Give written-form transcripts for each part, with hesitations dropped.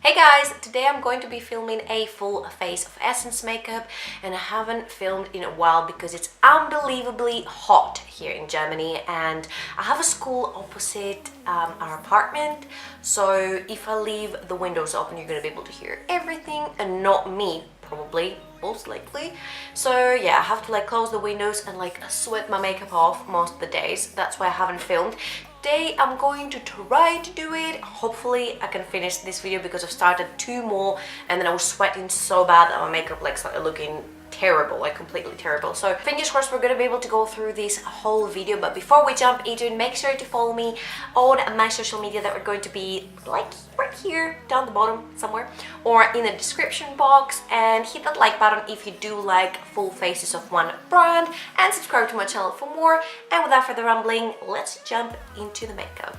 Hey guys, today I'm going to be filming a full face of Essence makeup and I haven't filmed in a while because it's unbelievably hot here in Germany and I have a school opposite our apartment, so if I leave the windows open you're going to be able to hear everything and not me probably, most likely. So yeah, I have to like close the windows and like sweat my makeup off most of the days. That's why I haven't filmed. Today I'm going to try to do it. Hopefully I can finish this video because I've started 2 more and then I was sweating so bad that my makeup like started looking terrible, like completely terrible. So fingers crossed we're gonna be able to go through this whole video, but before we jump into it, make sure to follow me on my social media that are going to be like right here down the bottom somewhere or in the description box, and hit that like button if you do like full faces of one brand, and subscribe to my channel for more. And without further rambling, let's jump into the makeup.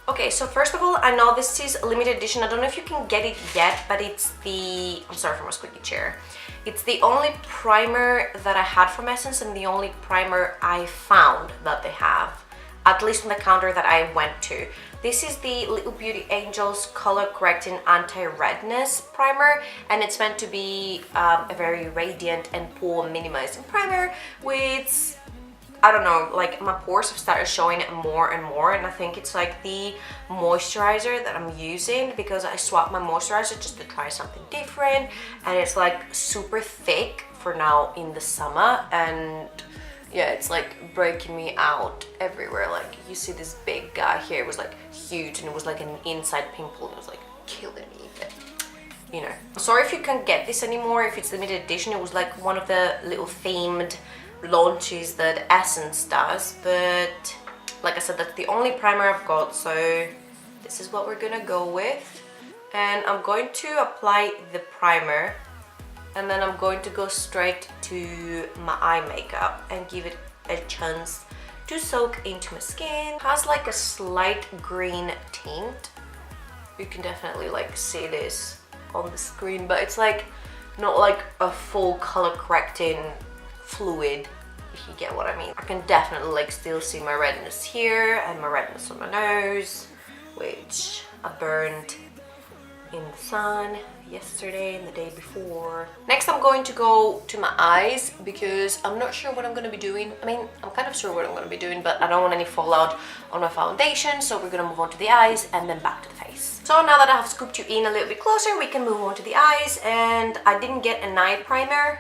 Okay, so first of all, I know this is a limited edition. I don't know if you can get it yet, but it's the... I'm sorry for my squeaky chair. It's the only primer that I had from Essence and the only primer I found that they have, at least on the counter that I went to. This is the Little Beauty Angels Color Correcting Anti-Redness primer, and it's meant to be a very radiant and pore minimizing primer with... I don't know, like my pores have started showing more and more, and I think it's like the moisturizer that I'm using because I swapped my moisturizer just to try something different, and it's like super thick for now in the summer, and yeah, it's like breaking me out everywhere. Like you see this big guy here, it was like huge and it was like an inside pimple, it was like killing me, but you know. Sorry if you can't get this anymore, if it's limited edition. It was like one of the little themed launches that Essence does, but like I said, that's the only primer I've got, so this is what we're gonna go with. And I'm going to apply the primer and then I'm going to go straight to my eye makeup and give it a chance to soak into my skin. It has like a slight green tint. You can definitely like see this on the screen, but it's like not like a full color correcting fluid, if you get what I mean. I can definitely like still see my redness here and my redness on my nose, which I burned in the sun yesterday and the day before. Next I'm going to go to my eyes because I'm not sure what I'm going to be doing. I mean, I'm kind of sure what I'm going to be doing, but I don't want any fallout on my foundation, so we're going to move on to the eyes and then back to the face. So now that I have scooped you in a little bit closer, we can move on to the eyes. And I didn't get an eye primer.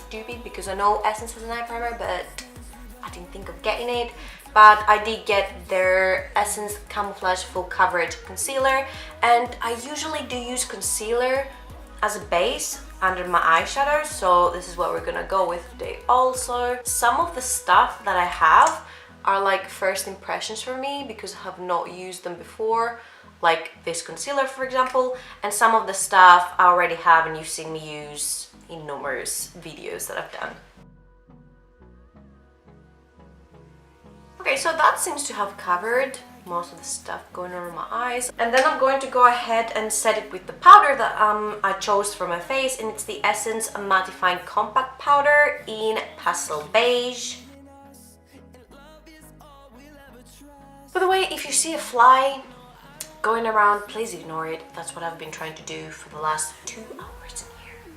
Stupid, because I know Essence has an eye primer, but I didn't think of getting it. But I did get their Essence Camouflage Full Coverage Concealer, and I usually do use concealer as a base under my eyeshadow, so this is what we're gonna go with today. Also, some of the stuff that I have are like first impressions for me because I have not used them before, like this concealer for example, and some of the stuff I already have and you've seen me use in numerous videos that I've done. Okay, so that seems to have covered most of the stuff going on in my eyes. And then I'm going to go ahead and set it with the powder that I chose for my face, and it's the Essence Mattifying Compact Powder in Pastel Beige. By the way, if you see a fly going around, please ignore it. That's what I've been trying to do for the last 2 hours.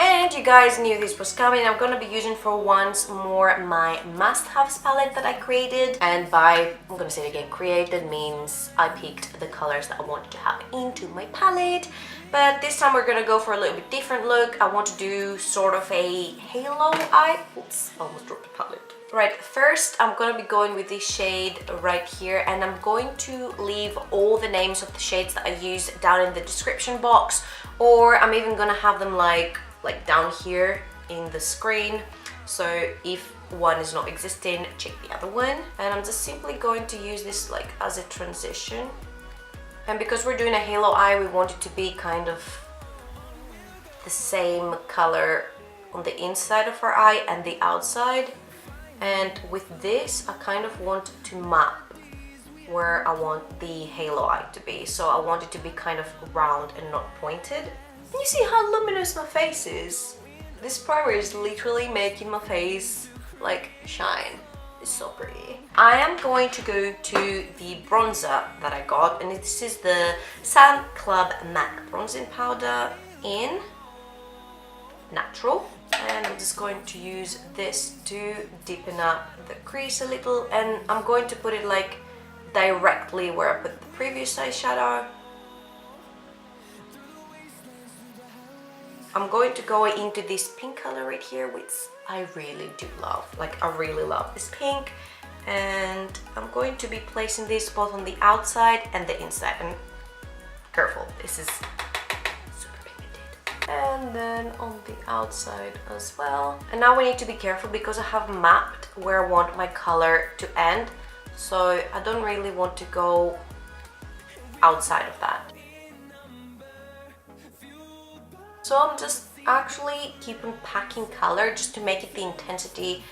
And you guys knew this was coming. I'm gonna be using for once more my must-haves palette that I created. And by, I'm gonna say it again, created means I picked the colors that I wanted to have into my palette. But this time we're gonna go for a little bit different look. I want to do sort of a halo eye. Oops, almost dropped the palette. Right, first I'm gonna be going with this shade right here, and I'm going to leave all the names of the shades that I use down in the description box, or I'm even gonna have them like down here in the screen, so if one is not existing, check the other one. And I'm just simply going to use this like as a transition, and because we're doing a halo eye, we want it to be kind of the same color on the inside of our eye and the outside. And with this, I kind of want to map where I want the halo eye to be, so I want it to be kind of round and not pointed. You see how luminous my face is? This primer is literally making my face like shine. It's so pretty. I am going to go to the bronzer that I got, and this is the Sun Club MAC bronzing powder in Natural. And I'm just going to use this to deepen up the crease a little, and I'm going to put it like directly where I put the previous eyeshadow. I'm going to go into this pink color right here, which I really do love. Like, I really love this pink. And I'm going to be placing this both on the outside and the inside. And careful, this is super pigmented. And then on the outside as well. And now we need to be careful because I have mapped where I want my color to end. So I don't really want to go outside of that. So I'm just actually keeping packing color just to make it the intensity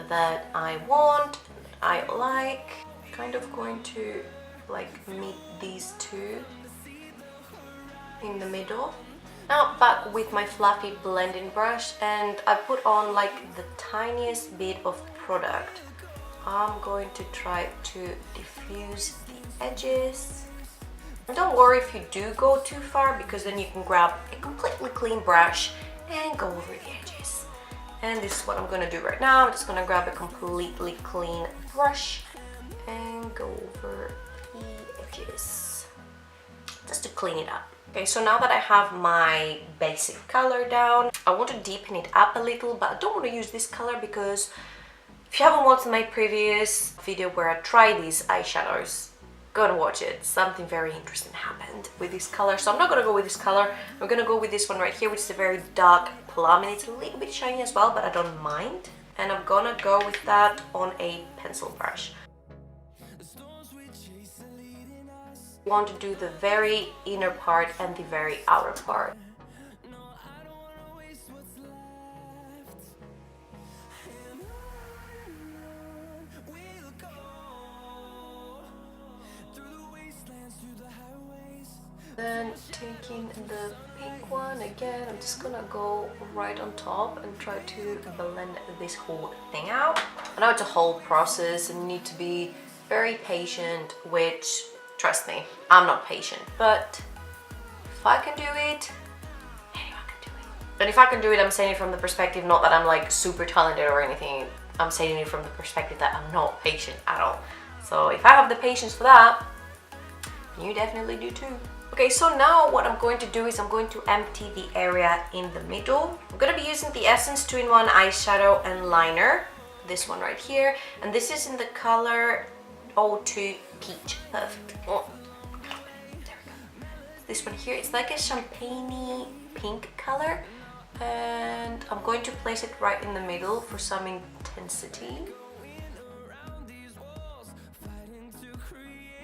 that I want, I like. Kind of going to like meet these two in the middle. Now back with my fluffy blending brush, and I put on like the tiniest bit of product. I'm going to try to diffuse the edges. And don't worry if you do go too far, because then you can grab a completely clean brush and go over the edges. And this is what I'm gonna do right now. I'm just gonna grab a completely clean brush and go over the edges, just to clean it up. Okay, so now that I have my basic color down, I want to deepen it up a little, but I don't want to use this color because if you haven't watched my previous video where I tried these eyeshadows, go and watch it. Something very interesting happened with this color, so I'm not gonna go with this color. I'm gonna go with this one right here, which is a very dark plum, and it's a little bit shiny as well, but I don't mind. And I'm gonna go with that on a pencil brush. I want to do the very inner part and the very outer part. Then taking the pink one again, I'm just gonna go right on top and try to blend this whole thing out. I know it's a whole process and you need to be very patient, which, trust me, I'm not patient, but if I can do it, anyone can do it. And if I can do it, I'm saying it from the perspective, not that I'm like super talented or anything, I'm saying it from the perspective that I'm not patient at all. So if I have the patience for that, you definitely do too. Okay, so now what I'm going to do is I'm going to empty the area in the middle. I'm going to be using the Essence 2-in-1 eyeshadow and liner, this one right here, and this is in the color 02 Peach. Perfect. Oh, there we go. This one here, it's like a champagne-y pink color, and I'm going to place it right in the middle for some intensity.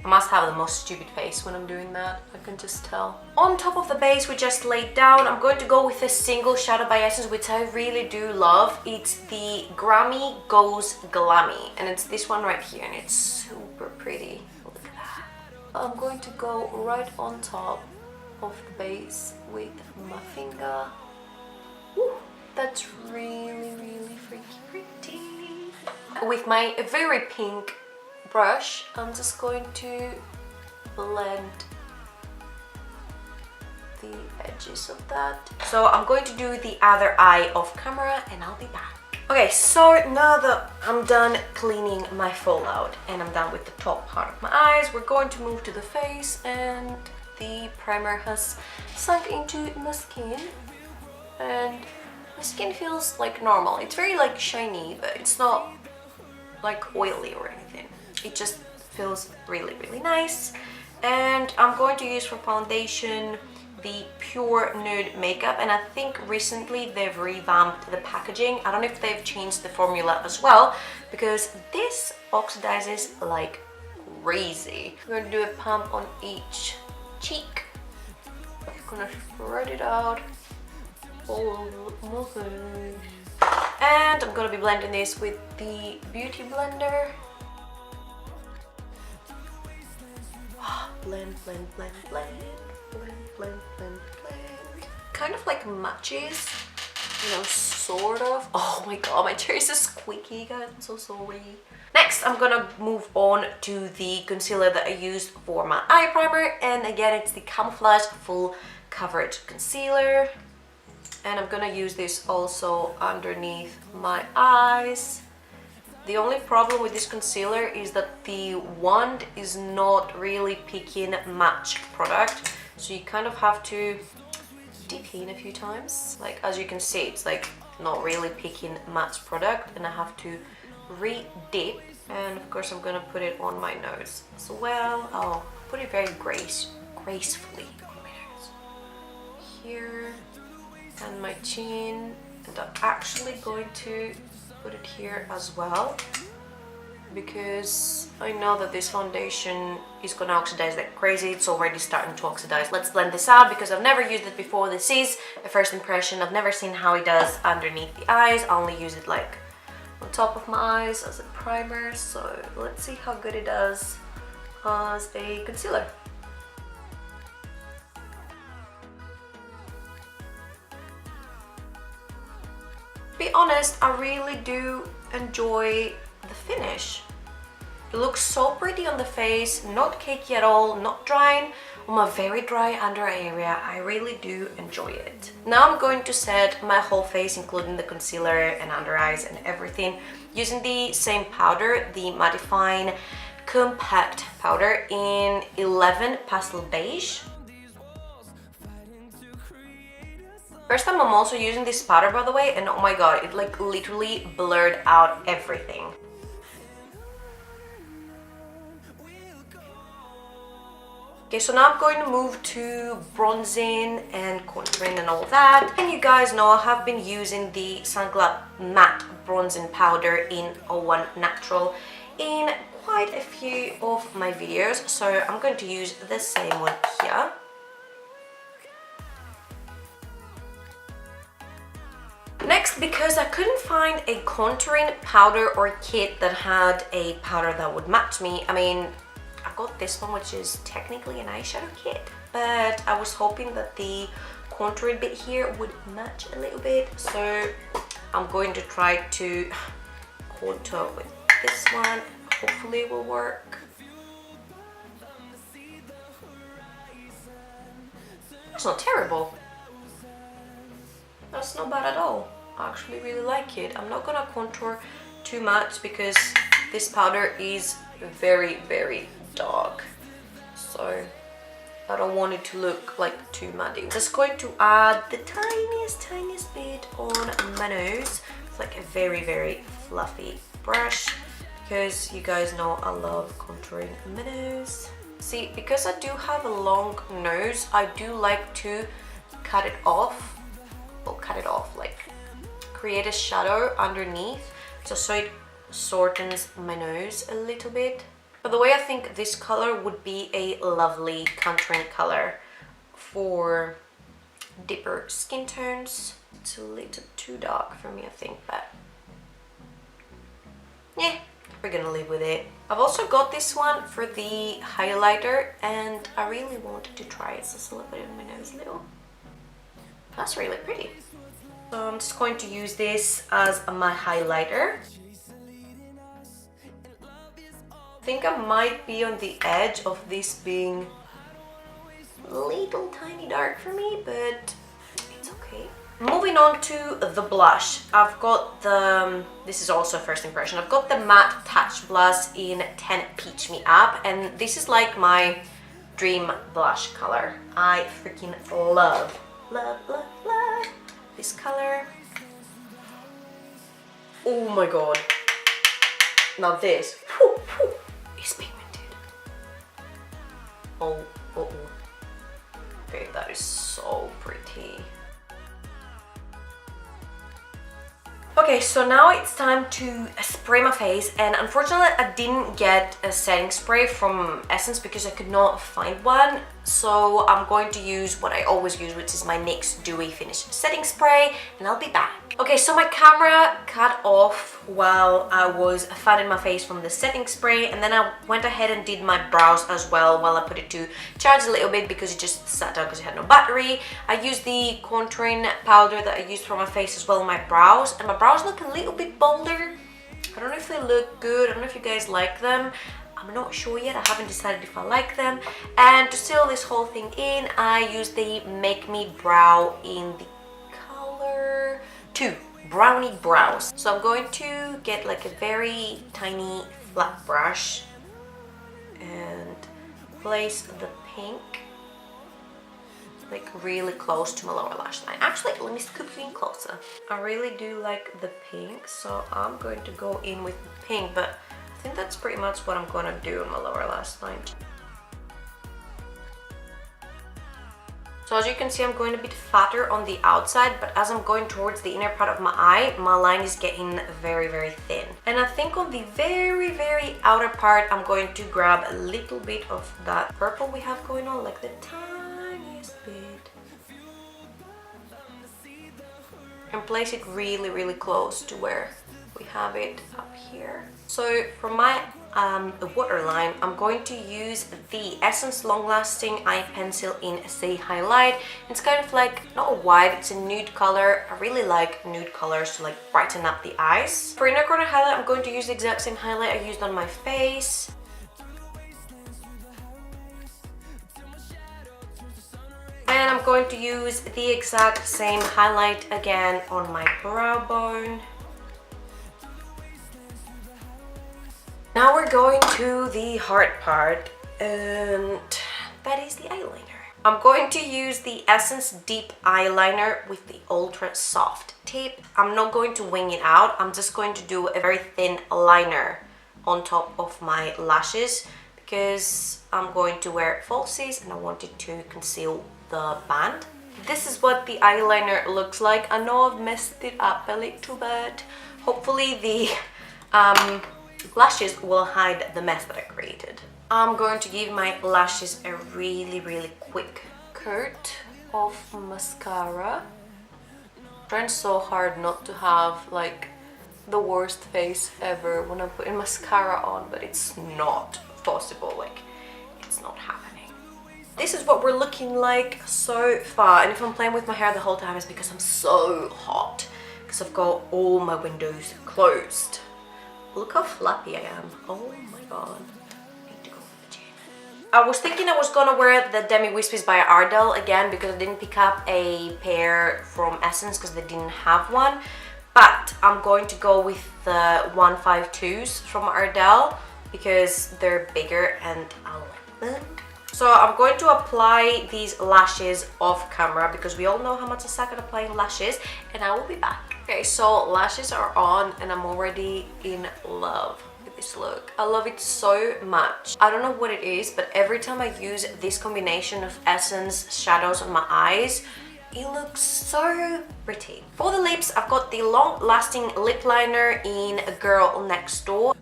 I must have the most stupid face when I'm doing that, I can just tell. On top of the base we just laid down, I'm going to go with a single shadow by Essence, which I really do love. It's the Grammy Goes Glammy, and it's this one right here, and it's super pretty. Look at that. I'm going to go right on top of the base with my finger. Woo, that's really, really freaky pretty. With my very pink brush, I'm just going to blend the edges of that. So I'm going to do the other eye off camera and I'll be back. Okay, so now that I'm done cleaning my fallout and I'm done with the top part of my eyes, we're going to move to the face, and the primer has sunk into my skin and my skin feels like normal. It's very like shiny, but it's not like oily or anything. It just feels really, really nice. And I'm going to use for foundation the Pure Nude makeup, and I think recently they've revamped the packaging. I don't know if they've changed the formula as well, because this oxidizes like crazy. We're gonna do a pump on each cheek. I'm gonna spread it out all over my face. And I'm gonna be blending this with the Beauty Blender. Blend, blend, blend, blend, blend, blend, blend, blend. Kind of like matches, you know, sort of. Oh my god, my chair is so squeaky, guys. I'm so sorry. Next, I'm gonna move on to the concealer that I used for my eye primer, and again, it's the Camouflage Full Coverage Concealer. And I'm gonna use this also underneath my eyes. The only problem with this concealer is that the wand is not really picking much product, so you kind of have to dip in a few times. Like, as you can see, it's like not really picking much product, and I have to re-dip. And of course I'm gonna put it on my nose as well. I'll put it very gracefully on my nose. Here, and my chin. And I'm actually going to put it here as well, because I know that this foundation is gonna oxidize like crazy. It's already starting to oxidize. Let's blend this out because I've never used it before. This is a first impression. I've never seen how it does underneath the eyes. I only use it like on top of my eyes as a primer, so let's see how good it does as a concealer. To be honest, I really do enjoy the finish. It looks so pretty on the face, not cakey at all, not drying on my very dry under eye area. I really do enjoy it. Now I'm going to set my whole face, including the concealer and under eyes and everything, using the same powder, the Mattifying Compact Powder in 11 Pastel Beige. First time I'm also using this powder, by the way, and oh my god, it like literally blurred out everything. Okay, so now I'm going to move to bronzing and contouring and all that. And you guys know I have been using the Sunglass Matte Bronzing Powder in 01 Natural in quite a few of my videos, so I'm going to use the same one here. Next, because I couldn't find a contouring powder or kit that had a powder that would match me, I mean, I got this one, which is technically an eyeshadow kit, but I was hoping that the contouring bit here would match a little bit, so I'm going to try to contour with this one. Hopefully it will work. That's not terrible. That's not bad at all. I actually really like it. I'm not gonna contour too much because this powder is very, very dark, so I don't want it to look like too muddy. Just going to add the tiniest bit on my nose. It's like a very, very fluffy brush, because you guys know I love contouring my nose. See, because I do have a long nose, I do like to cut it off. Well, cut it off, like create a shadow underneath, just so it shortens my nose a little bit. By the way, I think this color would be a lovely contouring color for deeper skin tones. It's a little too dark for me, I think, but yeah, we're gonna live with it. I've also got this one for the highlighter, and I really wanted to try it, so just a little bit on my nose, a little. That's really pretty. So I'm just going to use this as my highlighter. I think I might be on the edge of this being a little tiny dark for me, but it's okay. Moving on to the blush. I've got the, this is also a first impression, I've got the Matte Touch Blush in 10 Peach Me Up, and this is like my dream blush color. I freaking love this color. Oh my god. Now this is pigmented. Oh. Okay, that is so pretty. Okay, so now it's time to spray my face, and unfortunately I didn't get a setting spray from Essence because I could not find one, so I'm going to use what I always use, which is my NYX Dewy Finish Setting Spray, and I'll be back. Okay, so my camera cut off while I was fanning my face from the setting spray, and then I went ahead and did my brows as well while I put it to charge a little bit because it just sat down because it had no battery. I used the contouring powder that I used for my face as well on my brows, and my brows look a little bit bolder. I don't know if they look good. I don't know if you guys like them. I'm not sure yet. I haven't decided if I like them. And to seal this whole thing in, I use the Make Me Brow in the color 2, Brownie Brows. So I'm going to get like a very tiny flat brush and place the pink like really close to my lower lash line. Actually, let me scoop you in closer. I really do like the pink, so I'm going to go in with the pink, but I think that's pretty much what I'm gonna do on my lower lash line. So as you can see, I'm going a bit fatter on the outside, but as I'm going towards the inner part of my eye, my line is getting very, very thin. And I think on the very, very outer part, I'm going to grab a little bit of that purple we have going on, like the tiniest bit. And place it really, really close to where we have it up here. So for my waterline, I'm going to use the Essence Long Lasting Eye Pencil in Say Highlight. It's kind of like, not a white, it's a nude color. I really like nude colors to like brighten up the eyes. For inner corner highlight, I'm going to use the exact same highlight I used on my face. And I'm going to use the exact same highlight again on my brow bone. Now we're going to the hard part, and that is the eyeliner. I'm going to use the Essence Deep Eyeliner with the Ultra Soft Tip. I'm not going to wing it out, I'm just going to do a very thin liner on top of my lashes because I'm going to wear falsies and I wanted to conceal the band. This is what the eyeliner looks like. I know I've messed it up a little bit. Hopefully the lashes will hide the mess that I created. I'm going to give my lashes a really, really quick coat of mascara. I'm trying so hard not to have like the worst face ever when I'm putting mascara on, but it's not possible, like it's not happening. This is what we're looking like so far, and if I'm playing with my hair the whole time it's because I'm so hot, because I've got all my windows closed. Look how flappy I am. Oh my god. I need to go to the gym. I was thinking I was gonna wear the Demi Wispies by Ardell again because I didn't pick up a pair from Essence because they didn't have one. But I'm going to go with the 152s from Ardell because they're bigger and I like them. So I'm going to apply these lashes off camera because we all know how much I suck at applying lashes, and I will be back. Okay, so lashes are on and I'm already in love with this look. I love it so much. I don't know what it is, but every time I use this combination of Essence shadows on my eyes, it looks so pretty. For the lips, I've got the Long Lasting Lip Liner in Girl Next Door.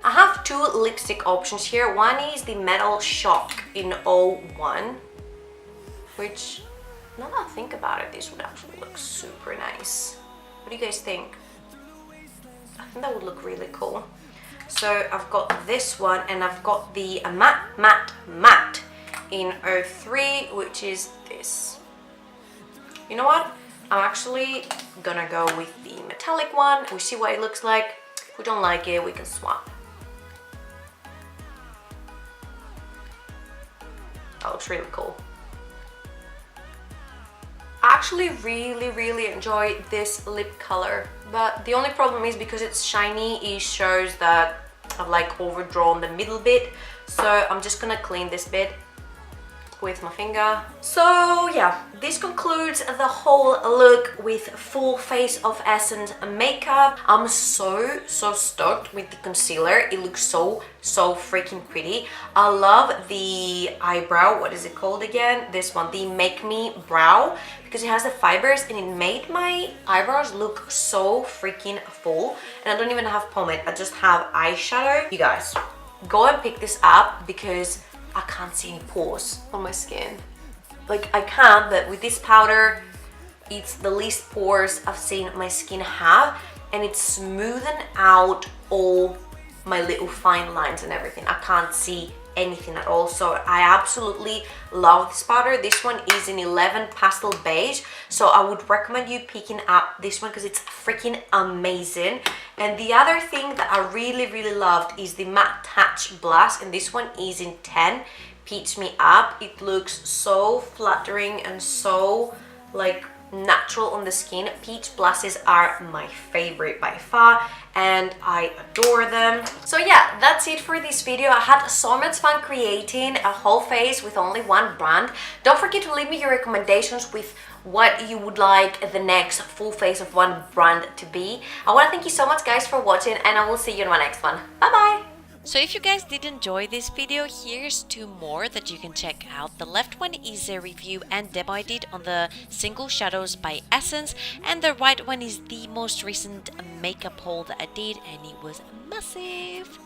I have two lipstick options here. One is the Metal Shock in 01, which, now that I think about it, this would actually look super nice. What do you guys think? I think that would look really cool. So I've got this one, and I've got the Matte in 03, which is this. You know what? I'm actually gonna go with the metallic one. We see what it looks like. If we don't like it, we can swap. That looks really cool. I actually really enjoy this lip color, but the only problem is because it's shiny, it shows that I've like overdrawn the middle bit. So I'm just gonna clean this bit with my finger. So yeah, this concludes the whole look with full face of Essence makeup. I'm so stoked with the concealer. It looks so freaking pretty. I love the eyebrow, what is it called again? This one, the Make Me Brow, because it has the fibers and it made my eyebrows look so freaking full. And I don't even have pomade, I just have eyeshadow. You guys, go and pick this up because I can't see any pores on my skin. Like I can, but with this powder, it's the least pores I've seen my skin have, and it's smoothing out all my little fine lines and everything. I can't see anything at all. So I absolutely love this powder. This one is in 11 Pastel Beige, so I would recommend you picking up this one because it's freaking amazing. And the other thing that I really loved is the Matte Touch Blush, and this one is in 10 Peach Me Up. It looks so flattering and so like natural on the skin. Peach blushes are my favorite by far, and I adore them. So yeah, that's it for this video. I had so much fun creating a whole face with only one brand. Don't forget to leave me your recommendations with what you would like the next full face of one brand to be. I want to thank you so much guys for watching, and I will see you in my next one. Bye bye. So if you guys did enjoy this video, here's two more that you can check out. The left one is a review and demo I did on the Single Shadows by Essence, and the right one is the most recent makeup haul that I did, and it was massive.